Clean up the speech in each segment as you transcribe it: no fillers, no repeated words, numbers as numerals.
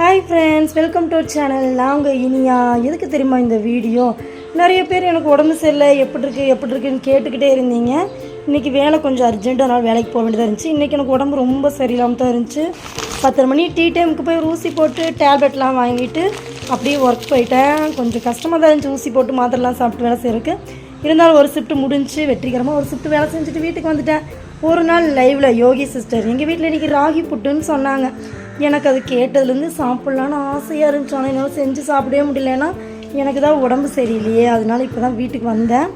Hi friends, welcome to our channel. நாங்கள் இனியா. எதுக்கு தெரியுமா இந்த வீடியோ? நிறைய பேர் எனக்கு உடம்பு சரியில்லை, எப்படி இருக்குன்னு கேட்டுக்கிட்டே இருந்தீங்க. இன்றைக்கி வேலை கொஞ்சம் அர்ஜென்ட்டு, அதனால் வேலைக்கு போக வேண்டியதாக இருந்துச்சு. இன்றைக்கி எனக்கு உடம்பு ரொம்ப சரியில்லாமல் தான் இருந்துச்சு. 10 மணி டீ டைமுக்கு போய் ஊசி போட்டு டேப்லெட்லாம் வாங்கிட்டு அப்படியே ஒர்க் போயிட்டேன். கொஞ்சம் கஷ்டமாக தான் இருந்துச்சு ஊசி போட்டு மாத்திரலாம் சாப்பிட்டு வேலை செய்கிறதுக்கு. இருந்தாலும் ஒரு ஷிஃப்ட் முடிஞ்சு வெற்றிகரமாக ஒரு ஷிஃப்ட் வேலை செஞ்சுட்டு வீட்டுக்கு வந்துட்டேன். ஒரு நாள் லைவில் யோகி சிஸ்டர் எங்கள் வீட்டில் இன்றைக்கி ராகி புட்டுன்னு சொன்னாங்க. எனக்கு அது கேட்டதுலேருந்து சாப்பிட்லான்னு ஆசையாக இருந்துச்சு. ஆனால் என்னால் செஞ்சு சாப்பிடவே முடியலன்னா எனக்கு தான் உடம்பு சரியில்லையே. அதனால் இப்போ தான் வீட்டுக்கு வந்தேன்.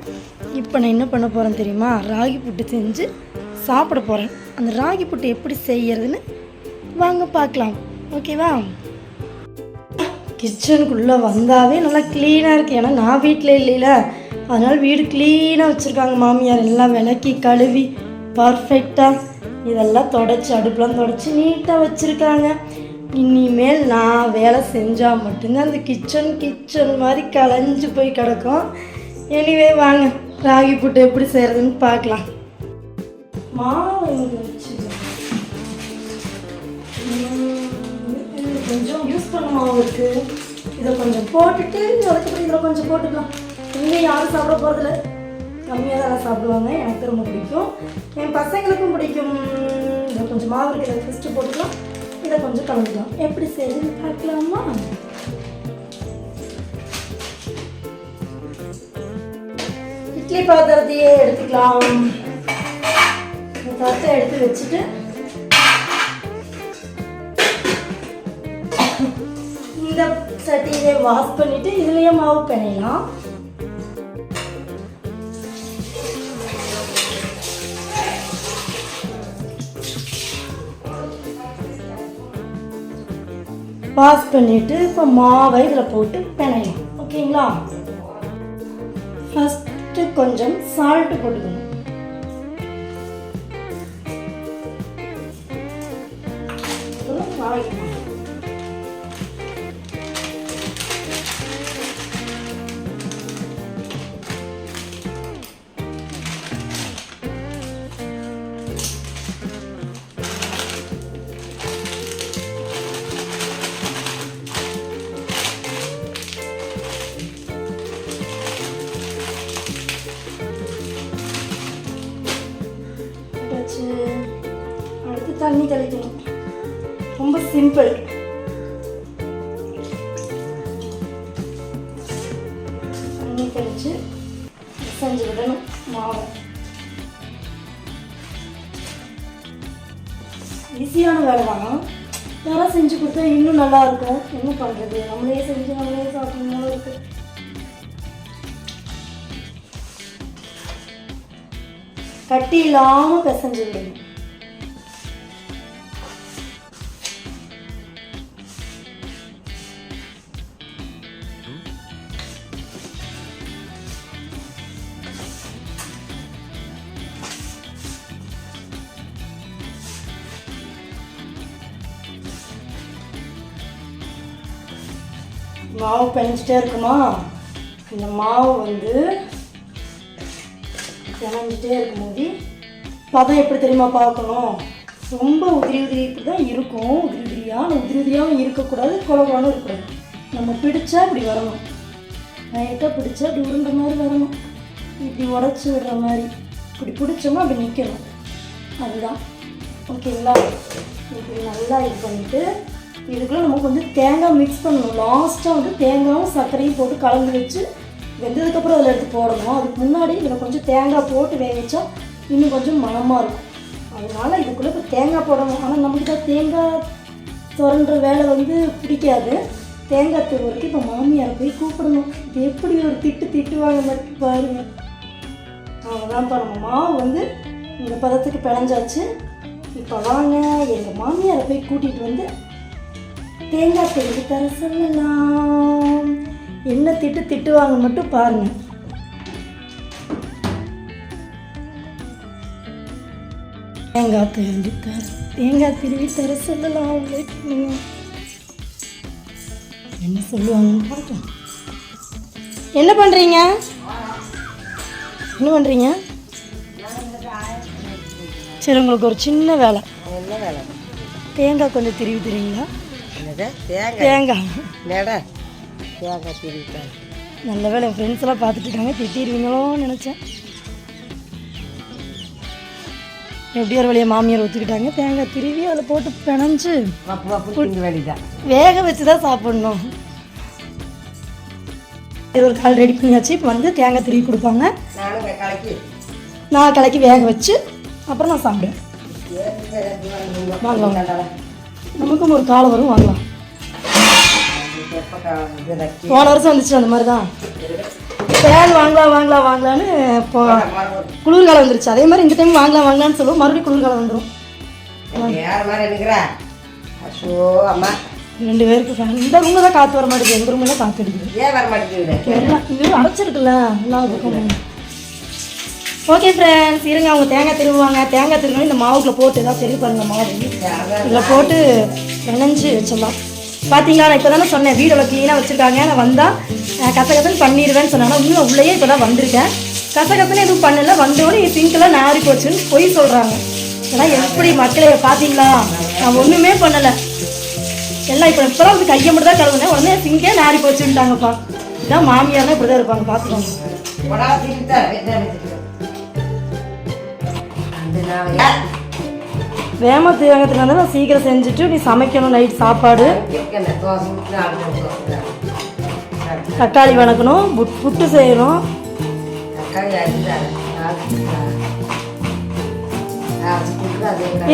இப்போ நான் என்ன பண்ண போகிறேன் தெரியுமா? ராகி புட்டு செஞ்சு சாப்பிட போகிறேன். அந்த ராகி புட்டு எப்படி செய்யறதுன்னு வாங்க பார்க்கலாம். ஓகேவா? கிச்சனுக்குள்ளே வந்தாவே நல்லா க்ளீனாக இருக்குது. ஏன்னா நான் வீட்டில் இல்லைல்ல, அதனால் வீடு க்ளீனாக வச்சுருக்காங்க மாமியார். எல்லாம் விளக்கி கழுவி பர்ஃபெக்டாக இதெல்லாம் தொடச்சி அடுப்பெலாம் தொடச்சி நீட்டாக வச்சுருக்காங்க. இனிமேல் நான் வேலை செஞ்சால் மட்டும்தான் அந்த கிச்சன் மாதிரி கலைஞ்சு போய் கிடக்கும். எனிவே வாங்க ராகி புட்டு எப்படி செய்கிறதுன்னு பார்க்கலாம். மாவு வச்சு கொஞ்சம் யூஸ் பண்ண மாவு இருக்குது. இதை கொஞ்சம் போட்டுட்டு அதுக்கப்புறம் இதில் கொஞ்சம் போட்டுக்கலாம். இங்கே யாரும் சாப்பிட போகிறதில்ல, கம்மியாக தான் சாப்பிடுவாங்க. எனக்கு ரொம்ப பிடிக்கும், என் பசங்களுக்கும் பிடிக்கும். இதை கொஞ்சம் மாவு இருக்குது, இதை ஃபஸ்ட்டு போட்டுக்கலாம். இதை கொஞ்சம் கலந்துக்கலாம். எப்படி செய்யுதுன்னு பார்க்கலாமா? இட்லி பாத்திரத்தையே எடுத்துக்கலாம். இந்த தட்டை எடுத்து வச்சுட்டு இந்த சட்டியை வாஷ் பண்ணிட்டு இதுலயே மாவு பிணையலாம். வாஷ் பண்ணிட்டு இப்போ மாவை இதில் போட்டு பிணையலாம். ஓகேங்களா? ஃபஸ்ட்டு கொஞ்சம் சால்ட்டு போட்டுக்கணும். அடுத்து தண்ணி தெளிக்கணும். ரொம்ப சிம்பிள். தண்ணி தெளித்து செஞ்சு விடணும் மாவை. ஈஸியான வேலை தான். யாராவது செஞ்சு கொடுத்தா இன்னும் நல்லா இருக்கும். என்ன பண்ணுறது, நம்மளே செஞ்சு நம்மளே சாப்பிடணும் இருக்கு. கட்டி இல்லாமல் பிசைஞ்சு விடணும். மாவு பிணைஞ்சிட்டே இருக்குமா? இந்த மாவு பிணைஞ்சிட்டே இருக்கும்போது பதம் எப்படி தெரியுமா பார்க்கணும்? ரொம்ப உதிரி இப்படி தான் இருக்கும். உதிரியாகவும் இருக்கக்கூடாது, குழவானும் இருக்கக்கூடாது. நம்ம பிடிச்சா இப்படி வரணும். லைட்டாக பிடிச்சா இப்படி உருண்ட மாதிரி வரணும். இப்படி உடச்சி விடுற மாதிரி இப்படி பிடிச்சோம்னா அப்படி நிற்கணும். அதுதான். ஓகேங்களா? இப்படி நல்லா இது பண்ணிவிட்டு இதுக்குள்ளே நம்ம கொஞ்சம் தேங்காய் மிக்ஸ் பண்ணணும். லாஸ்ட்டாக தேங்காயும் சர்க்கரையும் போட்டு கலந்து வச்சு வெந்ததுக்கப்புறம் அதில் எடுத்து போடணும். அதுக்கு முன்னாடி இதில் கொஞ்சம் தேங்காய் போட்டு வேக வச்சா இன்னும் கொஞ்சம் மணமாக இருக்கும். அதனால் இதுக்குள்ளே இப்போ தேங்காய் போடணும். ஆனால் நமக்கு தான் தேங்காய் சுரண்டுற வேலை பிடிக்காது. தேங்காய் துருவருக்கு இப்போ மாமியாரை போய் கூப்பிடணும். இது எப்படி ஒரு திட்டுவாங்க மட்டும் பாருங்கள். அவ்வளோதான். இப்போ நம்ம மாவு இந்த பதத்துக்கு பிணைஞ்சாச்சு. இப்போ வாங்க எங்கள் மாமியாரை போய் கூட்டிகிட்டு தேங்காய் திருவி தர சொல்லலாம். என்ன திட்டுவாங்க மட்டும் பாருங்க. தேங்காய் திருவி தர சொல்லலாம். என்ன சொல்லுவாங்கன்னு பார்க்கலாம். என்ன பண்ணுறீங்க? சரி, உங்களுக்கு ஒரு சின்ன வேலை. தேங்காய் கொஞ்சம் திருவி தரீங்களா? தேங்காய் தேங்காய் திருவிட்டேன். நல்ல வேலை என் ஃப்ரெண்ட்ஸ் எல்லாம் பார்த்துட்டு இருக்காங்க, திட்டிடுவீங்களோன்னு நினச்சேன். எப்படி ஒரு வழியாக மாமியார் ஒத்துக்கிட்டாங்க. தேங்காய் திருவி அதில் போட்டு பிணைஞ்சு வேண்டிதான் வேக வச்சு தான் சாப்பிட்ணும். இது ஒரு கால் ரெடி பண்ணியாச்சு. இப்போ வந்து தேங்காய் திருவி கொடுப்பாங்க. நான் கலக்கி வேக வச்சு அப்புறம் நான் சாப்பிடுவேன். வாங்கலாம், நமக்கும் ஒரு காலம் வரும், வாங்கலாம். போன வருஷம் வந்துச்சு அந்த மாதிரி தான். ஃபேன் வாங்கலான்னு இப்போ குளிர்காலம் வந்துருச்சு. அதே மாதிரி இந்த டைம் வாங்கலான்னு சொல்லுவோம், மறுபடியும் குளிர்காலம் வந்துடும். 2 பேருக்கு ஃபேன். இந்த ரூமில் தான் காற்று வர மாட்டேங்குது, எங்கள் ரூமில் காற்று அடிக்குது. ஏன் வர மாட்டேங்குது? இது அடைச்சிருக்குல்ல எல்லாம் இருக்கும். ஓகே ஃப்ரெண்ட்ஸ், இருங்க அவங்க தேங்காய் திருவுவாங்க. தேங்காய் திருவணும் இந்த மாவுக்குள்ள போட்டு ஏதாவது சரி பாருங்க. மாவு இதில் போட்டு பிணைஞ்சு வச்சிடலாம். பார்த்தீங்களா, நான் இப்போ தானே சொன்னேன் வீடோட க்ளீனாக வச்சுருக்காங்க. நான் வந்தால் கசகசன்னு பண்ணிடுவேன்னு சொன்னாங்க. இன்னும் உள்ளேயே இப்போ தான் வந்திருக்கேன். கசகசன்னு எதுவும் பண்ணல, வந்தோடனே சிங்கெல்லாம் நாரி போச்சுன்னு பொய் சொல்கிறாங்க. ஏன்னா எப்படி மக்களே பார்த்தீங்களா, நான் ஒன்றுமே பண்ணலை. எல்லாம் இப்போ தான் வந்து கையை மட்டும் தான் கழுவுனேன், உடனே சிங்கே நாரி போச்சுன்ட்டாங்கப்பா. இதான் மாமியார்னா இப்படி தான் இருப்பாங்க, பார்த்துக்கோங்க. வேமா தேங்காய் நான் சீக்கிரம் செஞ்சுட்டு நீ சமைக்கணும். நைட் சாப்பாடு, தக்காளி வணக்கணும், புட்டு செய்யணும்.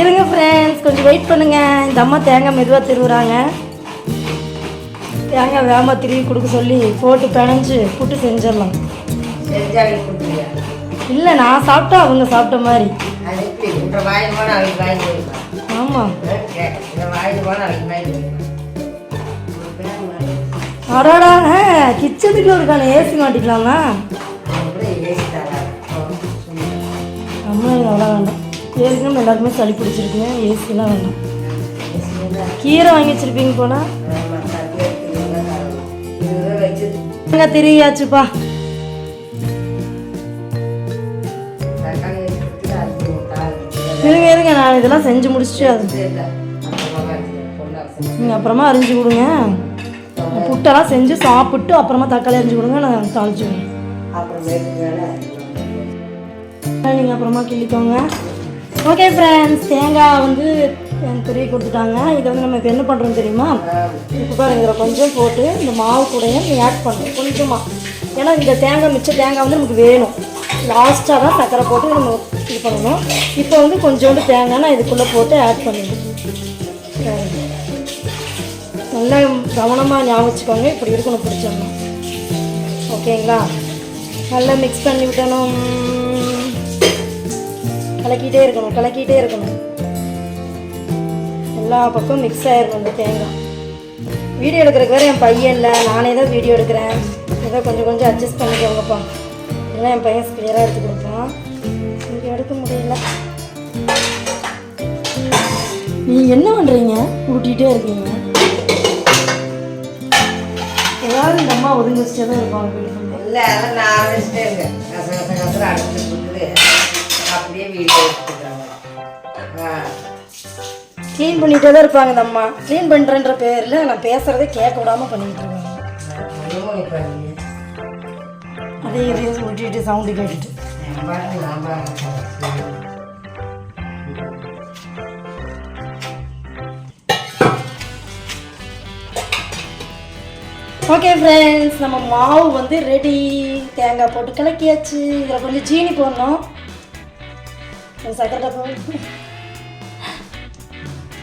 இருங்க ஃப்ரெண்ட்ஸ், கொஞ்சம் வெயிட் பண்ணுங்க. இந்த அம்மா தேங்காய் மெதுவாக திருவுறாங்க. தேங்காய் வேமா திருவி கொடுக்க சொல்லி போட்டு பிணைஞ்சு புட்டு செஞ்சிடலாம். இல்லை, நான் சாப்பிட்டா அவங்க சாப்பிட்ட மாதிரி. ஆமாம், அடாடா கிச்சனுக்குள்ள இருக்கான ஏசி மாட்டிக்கலாமா? அம்மா அவ்வளோ வேண்டாம். ஏற்கனவே எல்லாருக்குமே சளி பிடிச்சிருக்குங்க, ஏசிலாம் வேண்டாம். கீரை வாங்கி வச்சிருப்பீங்க போனா. தெரியாச்சுப்பா. இருங்க, நான் இதெல்லாம் செஞ்சு முடிச்சுட்டு அது நீங்கள் அப்புறமா அரிஞ்சு கொடுங்க. புட்டெல்லாம் செஞ்சு சாப்பிட்டு அப்புறமா தக்காளி அரிஞ்சு கொடுங்க, நான் தாளிச்சுடுவேன். நீங்கள் அப்புறமா கிள்ளிக்கோங்க. ஓகே ஃப்ரெண்ட்ஸ், தேங்காய் வந்து துருவி கொடுத்துட்டாங்க. இதை வந்து நம்ம இப்போ என்ன பண்ணுறோம் தெரியுமா? இப்போ பாருங்க, இதில் கொஞ்சம் போட்டு இந்த மாவு கூடையும் ஆட் பண்ணுறோம் கொஞ்சமாக. ஏன்னா இந்த தேங்காய் மிச்ச தேங்காய் வந்து நமக்கு வேணும். லாஸ்ட்டாக தான் சர்க்கரை போட்டு நம்ம இது பண்ணணும். இப்போ வந்து கொஞ்சோண்டு தேங்காய் நான் இதுக்குள்ளே போட்டு ஆட் பண்ணிடுவேன். நல்லா கவனமாக ஞாபகம் வச்சுக்கோங்க, இப்படி இருக்கணும் பிடிச்சிடணும். ஓகேங்களா? நல்லா மிக்ஸ் பண்ணி விட்டணும். கலக்கிட்டே இருக்கணும். எல்லா பக்கம் மிக்ஸ் ஆகிருக்கும் இந்த தேங்காய். வீடியோ எடுக்கிறதுக்கு வேறு என் பையன் இல்லை, நானே தான் வீடியோ எடுக்கிறேன். ஏதோ கொஞ்சம் அட்ஜஸ்ட் பண்ணிக்கோங்கப்பா. இதெல்லாம் என் பையன் கிளியராக எடுத்து கொடுப்பான், இங்கே எடுக்க முடியல. நீங்கள் என்ன பண்ணுறீங்க? ஊட்டிகிட்டே இருக்கீங்க. ஏதாவது இந்த அம்மா ஒதுங்கி வச்சுட்டே தான் இருப்பாங்க வீடு. இல்லை, அதான் நான் ஆரம்பிச்சுட்டே இருக்கேன். கசகச அடிச்சு கொடுத்துட்டு அப்படியே வீடியோ எடுத்துக்கிறாங்க. க்ளீன் பண்ணிகிட்டே தான் இருப்பாங்க இந்த அம்மா. க்ளீன் பண்ணுறன்ற பேரில் நான் பேசுகிறதே கேட்க விடாமல் பண்ணிக்கிட்டு இருக்காங்க. அதே இதே ஊட்டிட்டு சவுண்டு கேட்டுட்டு. ஓகே ஃப்ரெண்ட்ஸ், நம்ம மாவு வந்து ரெடி. தேங்காய் போட்டு கலக்கியாச்சு. இதில் கொஞ்சம் சீனி போடணும், சக்கரை போடணும்,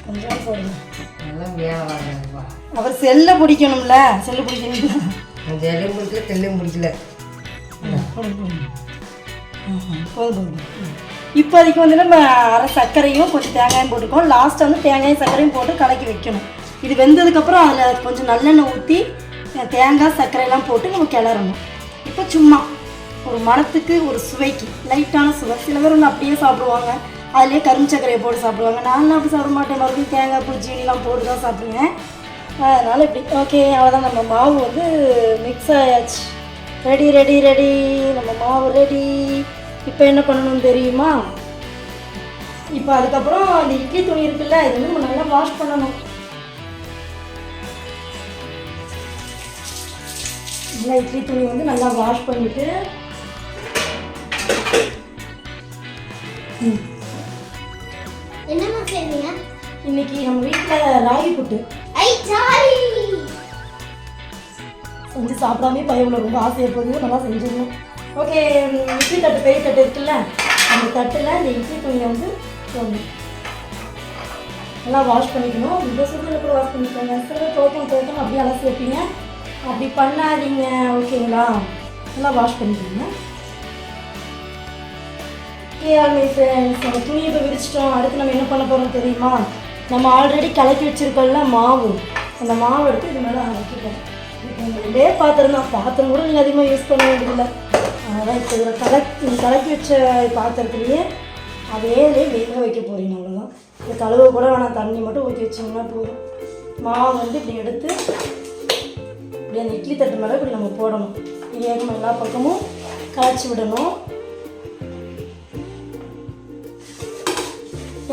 கொஞ்சம் போடுங்க. அவர் செல்லை பிடிக்கணும்ல, செல்லு பிடிக்கணும்ல. இப்போதைக்கு வந்து நம்ம அரை சர்க்கரையும் கொஞ்சம் தேங்காயும் போட்டுக்கோம். லாஸ்ட்டாக வந்து தேங்காயும் சர்க்கரையும் போட்டு கலக்கி வைக்கணும். இது வெந்ததுக்கப்புறம் அதில் கொஞ்சம் நல்லெண்ணெய் ஊற்றி தேங்காய் சர்க்கரையெல்லாம் போட்டு நம்ம கிளறணும். இப்போ சும்மா ஒரு மணத்துக்கு, ஒரு சுவைக்கு லைட்டான சுவை. சில பேர் ஒன்று அப்படியே சாப்பிடுவாங்க, அதுலேயே கரும்பு சர்க்கரையை போட்டு சாப்பிடுவாங்க. நானும் அப்படி சாப்பிட மாட்டேன், மறுபடியும் தேங்காய் பூ ஜீனிலாம் போட்டு தான் சாப்பிடுவேன். அதனால் இப்படி ஓகே, அவ்வளோதான். நம்ம மாவு வந்து மிக்ஸ் ஆயாச்சு. ரெடி, நம்ம மாவு ரெடி. இப்போ என்ன பண்ணணும்னு தெரியுமா? இப்போ அதுக்கப்புறம் அந்த இட்லி துணி இருக்குல்ல, இது வந்து நம்ம நல்லா வாஷ் பண்ணணும். நல்லா இட்லி துணி வந்து நல்லா வாஷ் பண்ணிவிட்டு என்னமா செய்வீங்க இன்னைக்கு நம்ம வீட்டில் ராகி புட்டு ஐ சாரி செஞ்சு சாப்பிடாமே பையன் ரொம்ப ஆசையாக போகுது, நல்லா செஞ்சிடணும். ஓகே, இட்லி தட்டு பெரிய தட்டு இருக்குல்ல, அந்த தட்டில் இந்த இட்லி துணியை வந்து போடணும். நல்லா வாஷ் பண்ணிக்கணும். இந்த சுடுதலை கூட வாஷ் பண்ணிக்கோங்க. சில துவைக்கணும் அப்படியே அலசி வைப்பீங்க, அப்படி பண்ணாதீங்க. ஓகேங்களா? நல்லா வாஷ் பண்ணிக்கோங்க. ஓகே மை ஃப்ரெண்ட்ஸ், நம்ம துணியை இப்போ விரிச்சிட்டோம். அடுத்து நம்ம என்ன பண்ண போகிறோம் தெரியுமா? நம்ம ஆல்ரெடி கலக்கி வச்சுருக்கோம்ல மாவு, அந்த மாவு எடுத்து இது மேலே வைக்கிறோம். இதே பாத்திரம் தான், பாத்திரம் கூட நீங்கள் அதிகமாக யூஸ் பண்ண வேண்டியதில்லை. அதனால் இப்போ இதில் கலக்கி வச்ச பாத்திரத்துலேயே அதே வேக வைக்க போகிறீங்க. அவ்வளோதான். இந்த கழுவ கூட வேணாம், தண்ணி மட்டும் ஊற்றி வச்சிங்கன்னா போதும். மாவு வந்து இப்படி எடுத்து இப்படி அந்த இட்லி தட்டு மேலே இப்படி நம்ம போடணும். வேகமாக எல்லா பக்கமும் காய்ச்சி விடணும்.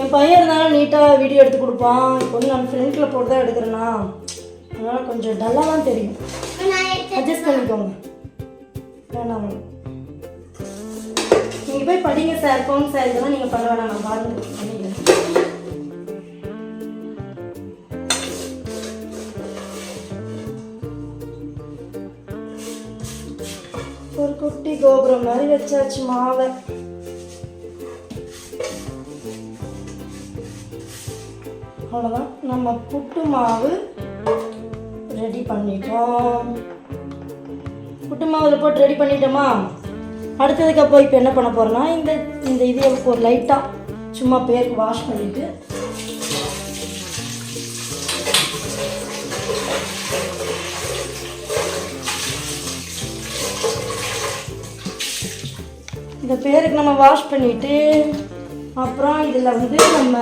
என் பையன் இருந்தாலும் நீட்டாக வீடியோ எடுத்து கொடுப்பான். இப்போ வந்து நான் ஃப்ரெண்டில் போட்டு தான் எடுக்கிறேன்னா, அதனால் கொஞ்சம் டல்லாக தான் தெரியும். அட்ஜஸ்ட் பண்ணிக்கோங்க. வேணாம், நீங்கள் போய் படிங்க சார், ஃபோன் சார், இதெல்லாம் நீங்கள் பண்ண வேணாம், நான் பாருங்க பண்ணிக்கிறேன். ஒரு குட்டி கோபுரம் மாதிரி வச்சாச்சு மாவை. அவ்வளோதான், நம்ம புட்டு மாவு ரெடி பண்ணிட்டோம். புட்டு மாவில் போட்டு ரெடி பண்ணிட்டோமா? அடுத்ததுக்கப்புறம் இப்போ என்ன பண்ண போகிறோன்னா, இந்த இதை ஒரு லைட்டாக சும்மா பேருக்கு வாஷ் பண்ணிவிட்டு இந்த பேருக்கு நம்ம வாஷ் பண்ணிவிட்டு அப்புறம் இதில் வந்து நம்ம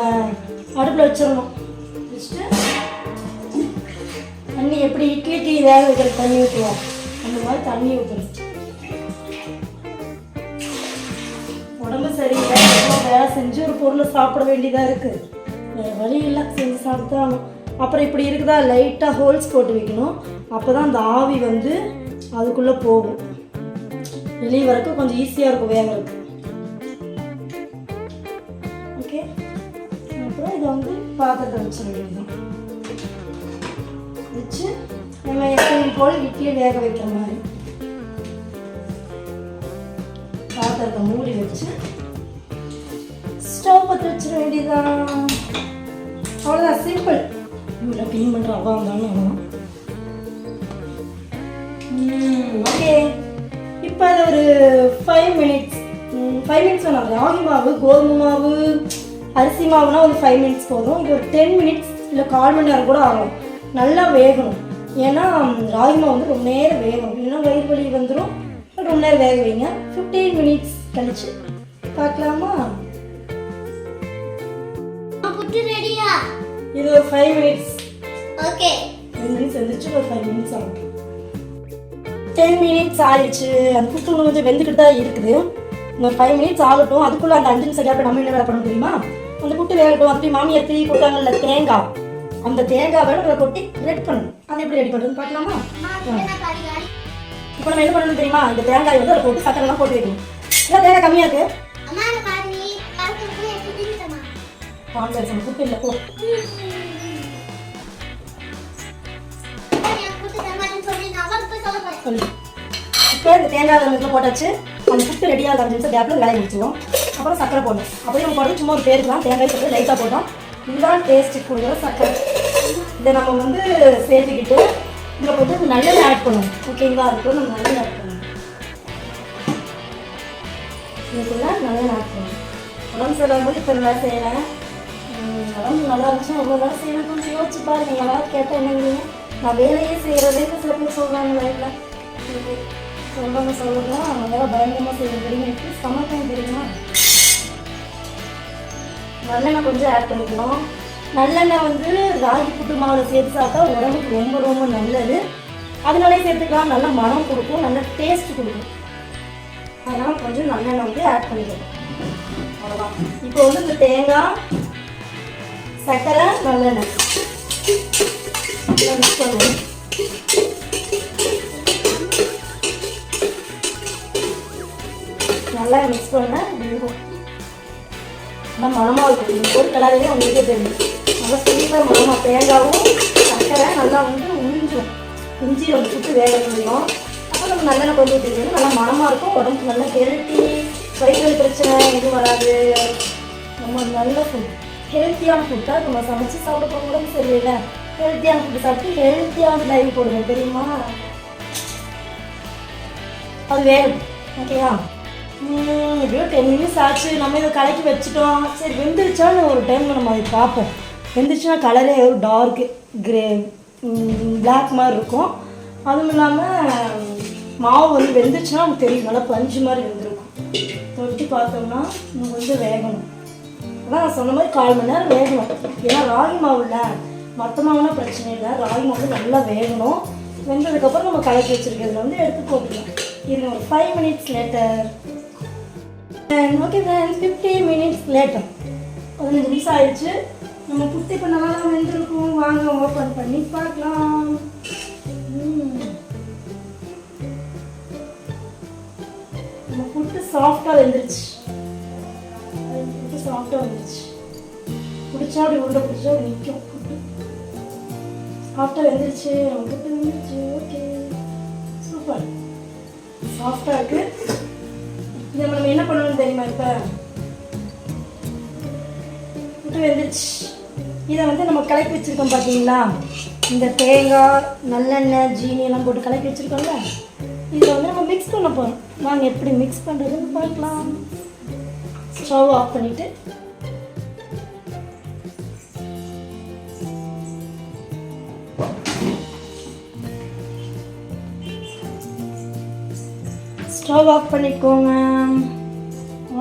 அடுப்பில் வச்சிடணும். வச்சுட்டு தண்ணி எப்படி இட்லி டீ வேக வைக்கிற தண்ணி ஊற்றுவோம், அந்த மாதிரி தண்ணி ஊற்றணும். உடம்பு சரியில்லை, வேலை செஞ்சு ஒரு பொருளை சாப்பிட வேண்டியதாக இருக்குது, வேறு வழி இல்லை, செஞ்சு சாப்பிட்டாலும். அப்புறம் இப்படி இருக்குதா, லைட்டாக ஹோல்ஸ் போட்டு வைக்கணும். அப்போ தான் அந்த ஆவி வந்து அதுக்குள்ளே போகும், வெளியே வரைக்கும் கொஞ்சம் ஈஸியாக இருக்கும் வேகிறதுக்கு. ஓகே, அப்புறம் இதை வந்து பாத்திரத்தை வச்சிட வேண்டியதுதான். வச்சு நம்ம எப்பயும் போல் இட்லி வேக வைக்கிற மாதிரி பாத்திரத்தை மூடி வச்சு ஸ்டவ் பற்ற வச்சிட வேண்டியதுதான். அவ்வளோதான், சிம்பிள். இவ்வளோ க்ளீன் பண்ணுற அவ்வளோ வந்தாலும் அவ்வளோதான். ஓகே, இப்போ அது ஒரு 5 மினிட்ஸ் வேணாம். ராகி மாவு, கோதுமை மாவு, அரிசி மாவுனா ஒரு 5 மினிட்ஸ் போதும். இது ஒரு 10 மினிட்ஸ் இல்லை 1/4 மணி நேரம் கூட ஆகும். நல்லா வேகணும், ஏன்னா ராகி மாவு வந்து ரொம்ப நேரம் வேகணும், இல்லைன்னா வயிறு வலி வந்துடும். ரொம்ப நேரம் வேக வைங்க. 15 மினிட்ஸ் கழிச்சு பார்க்கலாமா? புட்டு ரெடியா? இது ஒரு 5 மினிட்ஸ். ஓகே, 10 மினிட்ஸ் வந்துருச்சு, ஒரு 5 மினிட்ஸ் ஆகும். 10 மினிட்ஸ் ஆயிடுச்சு. அந்த புட்டு கொஞ்சம் வெந்துக்கிட்டு தான் இருக்குது. இன்னொரு 5 மினிட்ஸ் ஆகட்டும். அதுக்குள்ளே அந்த 5 நிமிஷம் கேப் நம்ம என்ன வேலை பண்ணணும் தெரியுமா? அந்த புட்டு வேகட்டும். அப்படி மாமியார் திருப்பி கொடுத்தாங்கல்ல தேங்காய், அந்த தேங்காய் வேணும் கொட்டி ரெடி பண்ணணும். அதை எப்படி ரெடி பண்ணுறதுன்னு பார்க்கலாமா? இப்போ நம்ம என்ன பண்ணணும் தெரியுமா? இந்த தேங்காய் வந்து அதை போட்டு சக்கரைலாம் போட்டு வைக்கணும். இல்லை தேங்காய் கம்மியாக இருக்குது, கான்வெர்ஸ் புட்டு இல்லை. ஓ, சொல்லு. இப்போ இந்த தேங்காய் வெள்ளத்தில் போட்டாச்சு. அந்த புட்டு ரெடியாக 5 நிமிஷம் கேப்பில் வேலையை முடிச்சுவோம். அப்புறம் சக்கரை போடணும். அப்படியே நம்ம போட்டு சும்மா ஒரு பேருக்குலாம் தேங்காய் சக்கரை லைட்டாக போட்டோம். இதுதான் டேஸ்ட்டு கொடுக்குற சக்கரை. இதை நம்ம வந்து சேர்த்துக்கிட்டு இதில் போட்டு நல்லெண்ணெய் ஆட் பண்ணணும். ஓகேங்களா? அதுக்கு நம்ம நல்லெண்ணெய் ஆட் பண்ணணும். இதுக்குள்ள நல்லெண்ணெய் ஆட் பண்ணணும். உடம்பு சரியில்லாமல் இப்போ நல்லா செய்கிறேன். உடம்பு நல்லா இருந்துச்சுன்னா அவ்வளோ நேரம் செய்யணும். கொஞ்சம் யோசிச்சு பாருங்க. யாராவது கேட்டால் என்னங்க, நான் வேலையே செய்கிறதே சில பேர் சொல்கிறாங்க லைஃப்பில். சொல்லலாம் நல்லா பயங்கரமாக செய்யறீங்க. எப்படி சமைக்கணும் தெரியுமா? நல்லெண்ணெய் கொஞ்சம் ஆட் பண்ணிக்கணும். நல்லெண்ணெய் வந்து ராகி புட்டு மாவில் சேர்த்து சாப்பிட்டா உடம்புக்கு ரொம்ப ரொம்ப நல்லது. அதனாலே சேர்த்துக்கலாம். நல்ல மனம் கொடுக்கும், நல்ல டேஸ்ட் கொடுக்கும். அதனால் கொஞ்சம் நல்லெண்ணெய் வந்து ஆட் பண்ணிக்கணும். அவ்வளோதான். இப்போ வந்து இந்த தேங்காய், சர்க்கரை, நல்லெண்ணெய் மிக்ஸ் பண்ணுவோம். நல்லா மிக்ஸ் பண்ணால் இப்படி இருக்கும். ஆனால் மணமாக இருக்கும். இந்த ஒரு கலரையே உங்களுக்கே தெரியும். நல்லா சீக்கிரம் மணமாக தேங்காவும் சர்க்கரை நல்லா வந்து உறிஞ்சும். இஞ்சி வந்து புட்டு வேக முடியும். அப்புறம் நம்ம நல்லெண்ணெய் கொண்டு ஊற்றிக்கணும். நல்லா மணமாக இருக்கும். உடம்புக்கு நல்லா ஹெல்த்தி, வயிற்று பிரச்சனை எதுவும் வராது. நம்ம நல்ல ஃபுட், ஹெல்த்தியான ஃபுட்டாக நம்ம சமைச்சு சாப்பிட போகிறோம். சரியில்லை, ஹெல்த்தியான ஃபுட்டு சாப்பிட்டு ஹெல்த்தியான லைஃப் போடுங்க, தெரியுமா? அது வேணும். ஓகேவா? எப்படியோ 10 minutes ஆச்சு. நம்ம இதை கலக்கி வச்சுட்டோம். சரி வெந்துருச்சான்னு ஒரு டைம் நம்ம அதை பார்ப்போம். வெந்துருச்சுன்னா கலரே ஒரு டார்க்கு கிரே பிளாக் மாதிரி இருக்கும். அதுவும் இல்லாமல் மாவு வந்து வெந்துருச்சுன்னா நமக்கு தெரியும், நல்லா பஞ்சு மாதிரி வெந்திருக்கும். தொட்டி பார்த்தோம்னா இன்னும் கொஞ்சம் வேகணும். அதான் நான் சொன்ன மாதிரி 1/4 மணி நேரம் வேகணும். ஏன்னா ராகி மாவு இல்லை, மற்ற மாவுனா பிரச்சனை இல்லை. ராகி மாவு நல்லா வேகணும். வெந்ததுக்கப்புறம் நம்ம கலக்கி வச்சுருக்கிறதுல வந்து எடுத்து போட்டுக்கலாம். இது ஒரு 5 minutes later. Okay friends, 50 minutes later. 15 நிமிஷம் ஆயிடுச்சு. நம்ம புட்டு இப்போ நல்லா வெந்திருக்கும். வாங்க ஓப்பன் பண்ணி பார்க்கலாம். நம்ம புட்டு சாஃப்டாக வெந்துருச்சு. புட்டு சாஃப்டாக வந்துருச்சு. பிடிச்சா அப்படி உருண்டை பிடிச்சா நிற்கும். புட்டு சாஃப்டாக வெந்துருச்சு. நம்ம புட்டு வெந்துருச்சு. ஓகே, சூப்பர், சாஃப்டாக இருக்குது. இதை நம்ம என்ன பண்ணணும்னு தெரியுமா? இப்போ புட்டு வெந்துருச்சு. இதை வந்து நம்ம கலக்கி வச்சுருக்கோம் பார்த்தீங்களா? இந்த தேங்காய், நல்லெண்ணெய், ஜீனி எல்லாம் போட்டு கலக்கி வச்சுருக்கோம்ல, இதை வந்து நம்ம மிக்ஸ் பண்ண போகிறோம். வாங்க எப்படி மிக்ஸ் பண்ணுறதுன்னு பார்க்கலாம். ஸ்டவ் ஆஃப் பண்ணிவிட்டு ஸ்டவ் ஆஃப் பண்ணிக்கோங்க.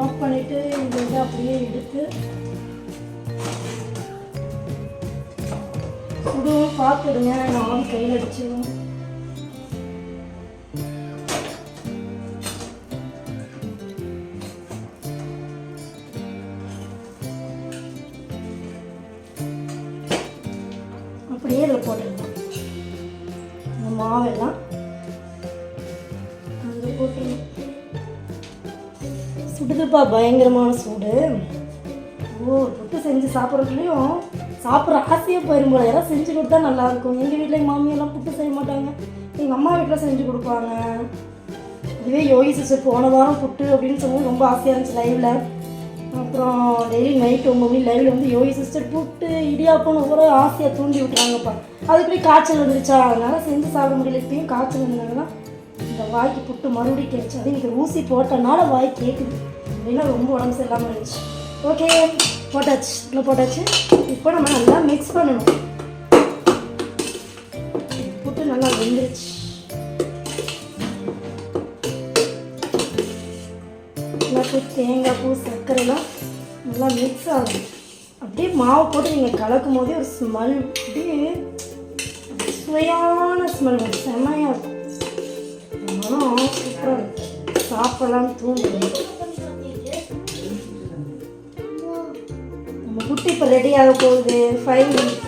ஆஃப் பண்ணிவிட்டு இந்த இதை அப்படியே எடுத்து சுடுவோம். பார்த்துடுங்க, நான் கையில் அடிச்சிடுவோம். அப்படியே இதில் போட்டுருவோம். இந்த மாவெல்லாம் அங்கே போட்டுருவோம். சுடுதுப்பா, பயங்கரமான சூடு. ஓ, புட்டு செஞ்சு சாப்பிட்றதுலையும் சாப்பிட்ற ஆசையாக போயிடும் போல. யாராவது செஞ்சு கொடுத்தா நல்லாயிருக்கும். எங்கள் வீட்டில் எங்கள் மாமியெல்லாம் புட்டு செய்ய மாட்டாங்க. எங்கள் அம்மா வீட்டில் செஞ்சு கொடுப்பாங்க. இதுவே யோகி சிஸ்டர் போன வாரம் புட்டு அப்படின்னு சொல்லி ரொம்ப ஆசையாக இருந்துச்சு லைவில். அப்புறம் டெய்லி நைட் 9 மணி லைவில் வந்து யோகி சிஸ்டர் புட்டு இடியாப்போன்னு ஒவ்வொரு ஆசையாக தூண்டி விட்டுறாங்கப்பா. அதுக்குள்ளே காய்ச்சல் வந்துருச்சா, அதனால் செஞ்சு சாப்பிட முடியல. இப்பயும் காய்ச்சல் வந்ததுனால இந்த வாய்க்கு புட்டு மறுபடியும் கேட்டுச்சு. அது எனக்கு ஊசி போட்டனால வாய் கேட்குது. அப்படின்னா ரொம்ப உடம்பு சரியில்லாமல் இருந்துச்சு. ஓகே, போட்டாச்சு, இன்னும் போட்டாச்சு. இப்போ நம்ம நல்லா மிக்ஸ் பண்ணணும். புட்டு நல்லா வெந்துருச்சு. தேங்காய் பூ, சர்க்கரைலாம் நல்லா மிக்ஸ் ஆகும். அப்படியே மாவு போட்டு நீங்கள் கலக்கும் போதே ஒரு ஸ்மெல், அப்படியே சுவையான ஸ்மெல் வரும். செம்மையாக இருக்கும். மனம் சூப்பராக இருக்கும். சாப்பிடலாம் தூண்டுது. நம்ம புட்டு இப்போ ரெடியாக போகுது. 5 minutes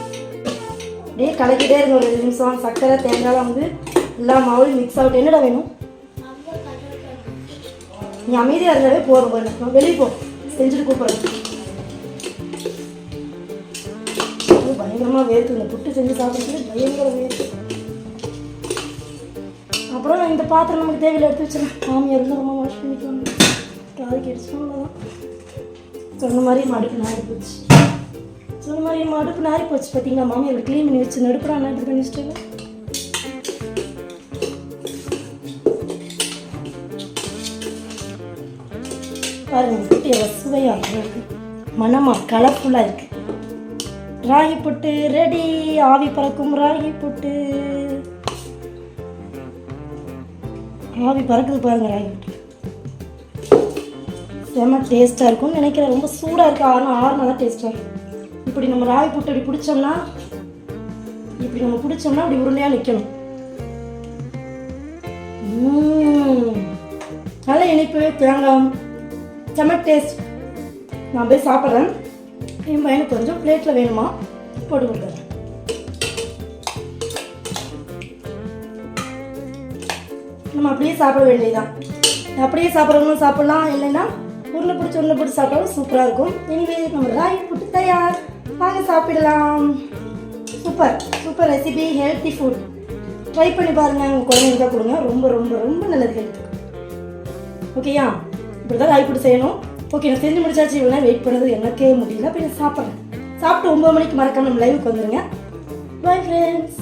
அப்படியே கலக்கிட்டே இருக்கும். ஒரு 2 நிமிஷம். சர்க்கரை தேங்காய்லாம் வந்து எல்லா மாவுலையும் மிக்ஸ் ஆகிட்டு. என்னடா வேணும்? நீ அமைதியாக இருந்தாவே போகிறோம். போயிடணும், வெளியே போ, செஞ்சுட்டு கூப்பிட்றேன். பயங்கரமாக வேர்க்கு. இந்த புட்டு செஞ்சு சாப்பிட்றது பயங்கர வேர்க்கு. அப்புறம் இந்த பாத்திரம் நமக்கு தேவையில்லை எடுத்து வச்சுருவேன். மாமியார் இருந்தால் ரொம்ப வாஷ் பண்ணிக்குவாங்க. காது கேட்டுச்சுன்னா அவ்வளோதான். சொன்ன மாதிரி மடுப்பு நாரி போச்சு. சொன்ன மாதிரி மடுப்பு நாரி போச்சு. பார்த்தீங்களா, மாமியார் க்ளீன் பண்ணி வச்சு நடுப்புறான் இப்படி பண்ணி வச்சுட்டு. பாருங்க, புட்டு எவ்வளோ சுவையாக இருக்குது, மனமாக கலர்ஃபுல்லாக இருக்குது. ராகி புட்டு ரெடி. ஆவி பறக்கும் ராகி புட்டு. ஆவி பறக்குது பாருங்க. ராகி புட்டு செம்ம டேஸ்ட்டாக இருக்கும்னு நினைக்கிறேன். ரொம்ப சூடாக இருக்குது. ஆறுனா தான் டேஸ்ட்டாக இருக்கும். இப்படி நம்ம ராகி புட்டு இப்படி பிடிச்சோம்னா, அப்படி உருளையாக நிற்கணும். நல்ல இனிப்பு, தேங்காய், செம்ம டேஸ்ட். நான் போய் சாப்பிட்றேன். என் பையனுக்கு கொஞ்சம் பிளேட்டில் வேணுமா போட்டு கொடுக்குறேன். நம்ம அப்படியே சாப்பிட வேண்டியதுதான். அப்படியே சாப்பிட்றவங்களும் சாப்பிட்லாம், இல்லைன்னா உருளை பிடிச்சி சாப்பிட்டாலும் சூப்பராக இருக்கும். எனிவே நம்ம ராகி புட்டு தயார், வாங்க சாப்பிடலாம். Super super recipe, healthy food. Try பண்ணி பாருங்கள், உங்கள் குழந்தைங்க தான் கொடுங்க, ரொம்ப ரொம்ப ரொம்ப நல்லது ஹெல்த்துக்கு. ஓகேயா? இப்படி தான் ராகி புட்டு செய்யணும். ஓகே, நான் செஞ்சு முடிச்சாச்சு. இவ்வளோ வெயிட் பண்ணது எனக்கே முடியல. அப்போ நான் சாப்பிட்றேன். சாப்பிட்டு 9 மணிக்கு மறக்காம நம்ம லைவுக்கு வந்துடுங்க. Bye friends.